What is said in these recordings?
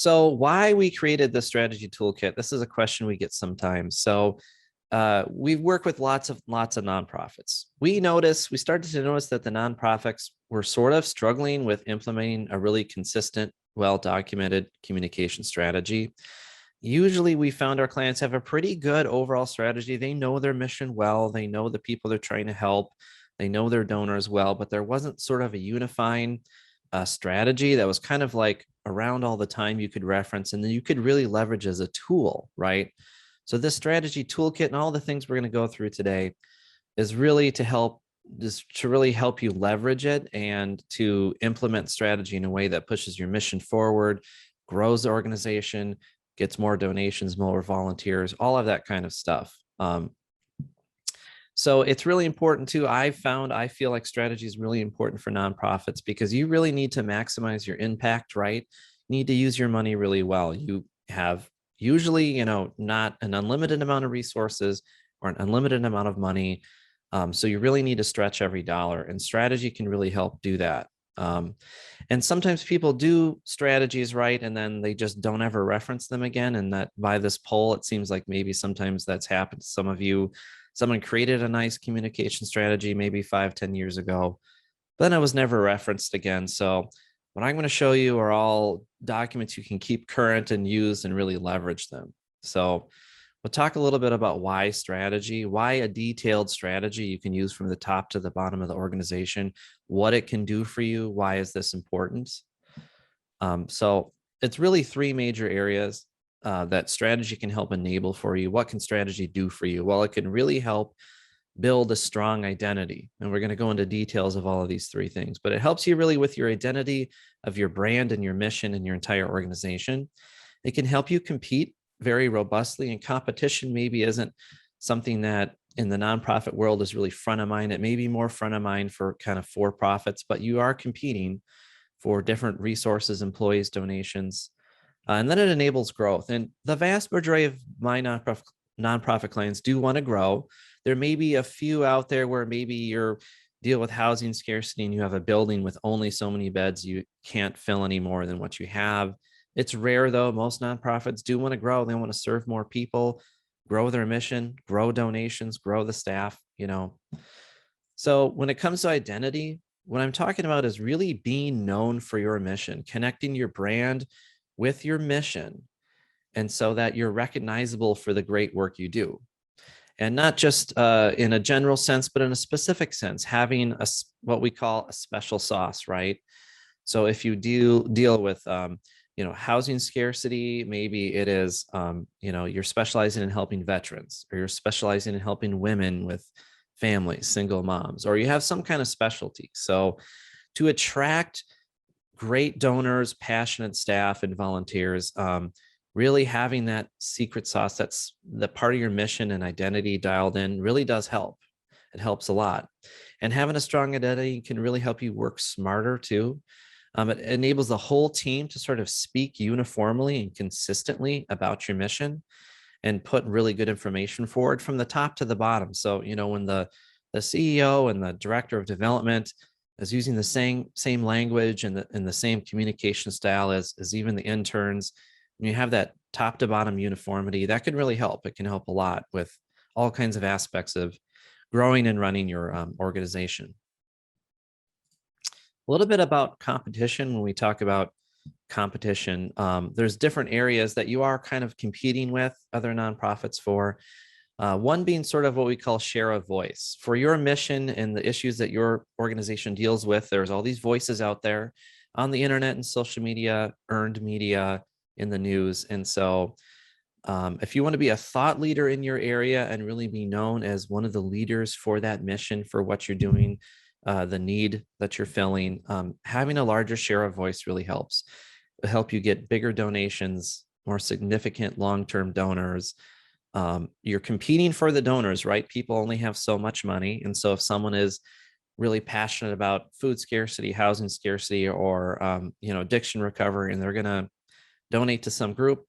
So why we created the strategy toolkit, this is a question we get sometimes. So we've worked with lots of nonprofits. We started to notice that the nonprofits were sort of struggling with implementing a really consistent, well-documented communication strategy. Usually we found our clients have a pretty good overall strategy. They know their mission well, they know the people they're trying to help, they know their donors well, but there wasn't sort of a unifying strategy that was kind of like around all the time you could reference and then you could really leverage as a tool, right? So this strategy toolkit and all the things we're going to go through today is really to help just to really help you leverage it and to implement strategy in a way that pushes your mission forward, grows the organization, gets more donations, more volunteers, all of that kind of stuff. So it's really important too. I feel like strategy is really important for nonprofits because you really need to maximize your impact, right? You need to use your money really well. You have usually, not an unlimited amount of resources or an unlimited amount of money. So you really need to stretch every dollar, and strategy can really help do that. And sometimes people do strategies right, and then they just don't ever reference them again. And that by this poll, it seems like maybe sometimes that's happened to some of you. Someone created a nice communication strategy maybe 5, 10 years ago, but then it was never referenced again. So what I'm going to show you are all documents you can keep current and use and really leverage them. So we'll talk a little bit about why strategy, why a detailed strategy you can use from the top to the bottom of the organization, what it can do for you, why is this important? So it's really three major areas that strategy can help enable for you. What can strategy do for you? Well, it can really help build a strong identity. And we're going to go into details of all of these three things, but it helps you really with your identity of your brand and your mission and your entire organization. It can help you compete very robustly, and competition maybe isn't something that in the nonprofit world is really front of mind. It may be more front of mind for kind of for-profits, but you are competing for different resources, employees, donations, and then it enables growth. And the vast majority of my nonprofit clients do want to grow. There may be a few out there where maybe you're deal with housing scarcity and you have a building with only so many beds, you can't fill any more than what you have. It's rare though. Most nonprofits do want to grow. They want to serve more people, grow their mission, grow donations, grow the staff. So when it comes to identity, what I'm talking about is really being known for your mission, connecting your brand with your mission, and so that you're recognizable for the great work you do. And not just in a general sense, but in a specific sense, having what we call a special sauce, right? So if you deal with housing scarcity, maybe it is you're specializing in helping veterans, or you're specializing in helping women with families, single moms, or you have some kind of specialty. So to attract great donors, passionate staff, and volunteers, really having that secret sauce, that's the part of your mission and identity dialed in, really does help. It helps a lot. And having a strong identity can really help you work smarter too. It enables the whole team to sort of speak uniformly and consistently about your mission and put really good information forward from the top to the bottom. So, when the CEO and the director of development is using the same language and the same communication style as even the interns, when you have that top to bottom uniformity, that can really help. It can help a lot with all kinds of aspects of growing and running your organization. A little bit about competition. When we talk about competition, there's different areas that you are kind of competing with other nonprofits for. One being sort of what we call share of voice. For your mission and the issues that your organization deals with, there's all these voices out there on the internet and social media, earned media, in the news. And so if you want to be a thought leader in your area and really be known as one of the leaders for that mission, for what you're doing, the need that you're filling, having a larger share of voice really helps. It'll help you get bigger donations, more significant long-term donors. You're competing for the donors, right? People only have so much money. And so if someone is really passionate about food scarcity, housing scarcity, or addiction recovery, and they're going to donate to some group,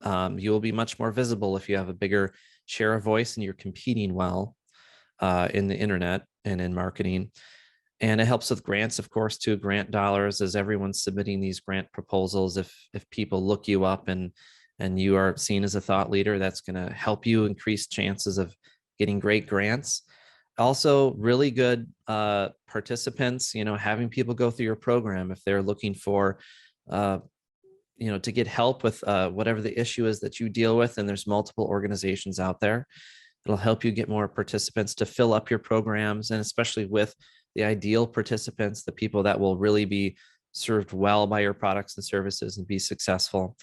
you will be much more visible if you have a bigger share of voice and you're competing well in the internet and in marketing. And it helps with grants, of course, too. Grant dollars, as everyone's submitting these grant proposals. If people look you up and you are seen as a thought leader, that's going to help you increase chances of getting great grants. Also, really good participants, having people go through your program if they're looking for uh, to get help with whatever the issue is that you deal with. And there's multiple organizations out there. It'll help you get more participants to fill up your programs, and especially with the ideal participants, the people that will really be served well by your products and services and be successful.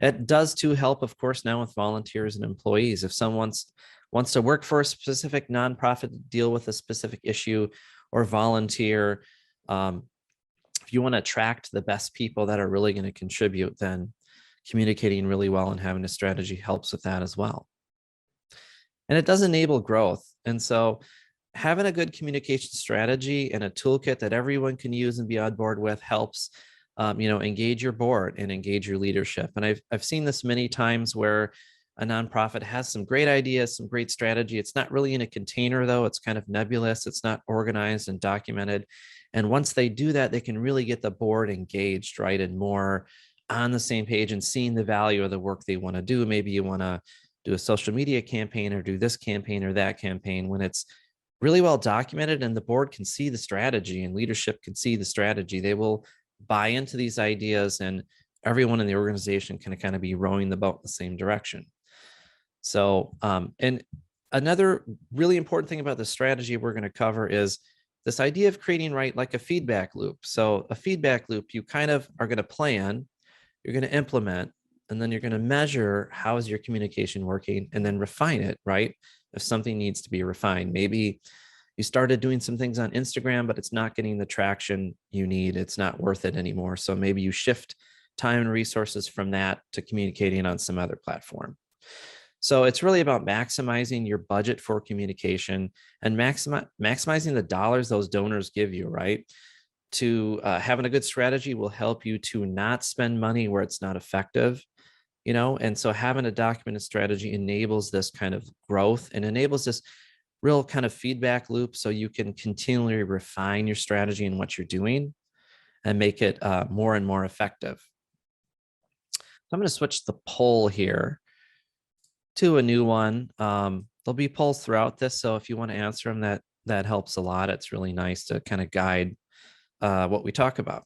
It does too help, of course, now with volunteers and employees. If someone wants to work for a specific nonprofit, deal with a specific issue, or volunteer, if you want to attract the best people that are really going to contribute, then communicating really well and having a strategy helps with that as well. And it does enable growth. And so having a good communication strategy and a toolkit that everyone can use and be on board with helps, engage your board and engage your leadership. And I've seen this many times where a nonprofit has some great ideas, some great strategy. It's not really in a container, though. It's kind of nebulous. It's not organized and documented. And once they do that, they can really get the board engaged, right? And more on the same page and seeing the value of the work they want to do. Maybe you want to do a social media campaign or do this campaign or that campaign. When it's really well documented and the board can see the strategy and leadership can see the strategy, they will buy into these ideas, and everyone in the organization can kind of be rowing the boat in the same direction. So, and another really important thing about the strategy we're going to cover is this idea of creating, right, like a feedback loop. So a feedback loop, you kind of are going to plan, you're going to implement, and then you're going to measure how is your communication working, and then refine it, right? If something needs to be refined, maybe you started doing some things on Instagram, but it's not getting the traction you need. It's not worth it anymore. So maybe you shift time and resources from that to communicating on some other platform. So it's really about maximizing your budget for communication and maximizing the dollars those donors give you, right? To having a good strategy will help you to not spend money where it's not effective, and so having a documented strategy enables this kind of growth and enables this real kind of feedback loop, so you can continually refine your strategy and what you're doing and make it more and more effective. So I'm going to switch the poll here to a new one. There'll be polls throughout this, so if you want to answer them, that helps a lot. It's really nice to kind of guide what we talk about.